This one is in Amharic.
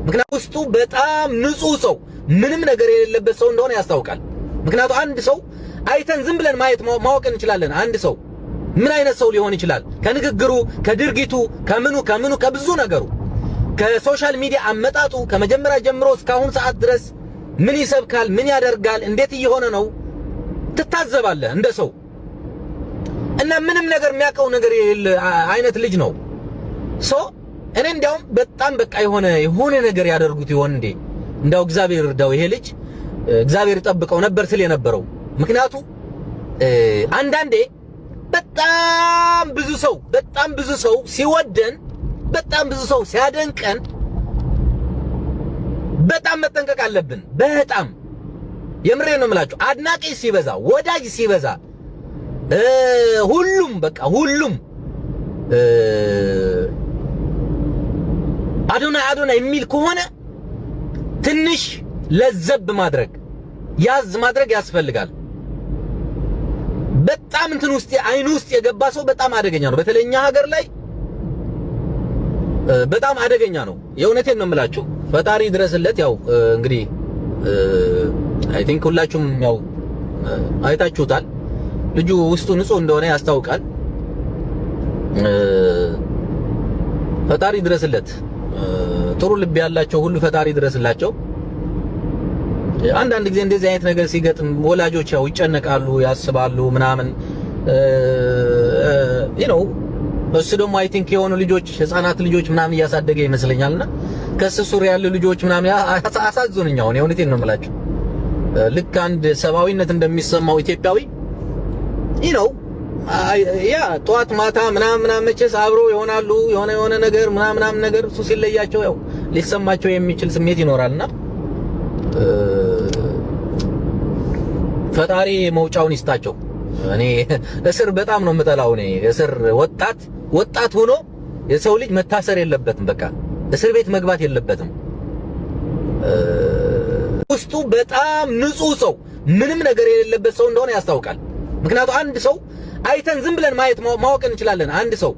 ምክንያቱም ውስጡ በጣም ንጹህ ሰው ምንም ነገር የሌለበት ሰው እንደሆነ ያስታውቃል። ምክንያቱም አንድ ሰው አይተን ዝም ብለን ማየት ማወቅ እንችላለን። አንድ ሰው ምን አይነት ሰው ሊሆን ይችላል? ከንግግሩ፣ ከድርጊቱ፣ ከምኑ ከብዙ ነገሩ፣ ከሶሻል ሚዲያ አመጣጡ ከመጀመሪያ ጀምሮ እስካሁን ሰዓት ድረስ ምን ይሰብካል፣ ምን ያደርጋል፣ እንዴት እየሆነ ነው ትታዘባለህ እንደ ሰው። እና ምንም ነገር የሚያውቀው ነገር የሌለ አይነት ልጅ ነው። እኔ እንዲያውም በጣም በቃ የሆነ ነገር ያደርጉት ይሆን እንዴ? እንዳው እግዚአብሔር ይርዳው ይሄ ልጅ እግዚአብሔር ይጠብቀው ነበር ስል የነበረው። ምክንያቱም አንዳንዴ በጣም ብዙ ሰው ሲወደን፣ በጣም ብዙ ሰው ሲያደንቀን በጣም መጠንቀቅ አለብን። በጣም የምሬን ነው የምላችሁ። አድናቂ ሲበዛ፣ ወዳጅ ሲበዛ፣ ሁሉም አዶና የሚል ከሆነ ትንሽ ለዘብ ማድረግ ያዝ ማድረግ ያስፈልጋል። በጣም እንትን ውስጥ አይኑ ውስጥ የገባ ሰው በጣም አደገኛ ነው። በተለይኛ ሀገር ላይ በጣም አደገኛ ነው። የእውነቴን ነው የምላችሁ። ፈጣሪ ድረስለት። ያው እንግዲህ አይ ቲንክ ሁላችሁም ያው አይታችሁታል። ልጁ ውስጡ ንጹህ እንደሆነ ያስታውቃል። ፈጣሪ ድረስለት። ጥሩ ልብ ያላቸው ሁሉ ፈጣሪ ድረስላቸው። አንዳንድ ጊዜ እንደዚህ አይነት ነገር ሲገጥም ወላጆች ያው ይጨነቃሉ፣ ያስባሉ ምናምን እሱ ደግሞ አይ ቲንክ የሆኑ ልጆች ህፃናት ልጆች ምናምን እያሳደገ ይመስለኛልና ከሱ ሱሪ ያሉ ልጆች ምናምን አሳዝኑኛው። የእውነቴን ነው የምላችሁ። ልክ አንድ ሰብአዊነት እንደሚሰማው ኢትዮጵያዊ ያ ጧት ማታ ምናምን መቼስ አብሮ ይሆናሉ። የሆነ ነገር ምናምን ነገር እሱ ሲለያቸው ያው ሊሰማቸው የሚችል ስሜት ይኖራልና ፈጣሪ መውጫውን ይስጣቸው። እኔ እስር በጣም ነው የምጠላው። እኔ እስር ወጣት ሆኖ የሰው ልጅ መታሰር የለበትም። በቃ እስር ቤት መግባት የለበትም። ውስጡ በጣም ንጹህ ሰው ምንም ነገር የሌለበት ሰው እንደሆነ ያስታውቃል። ምክንያቱም አንድ ሰው አይተን ዝም ብለን ማየት ማወቅ እንችላለን። አንድ ሰው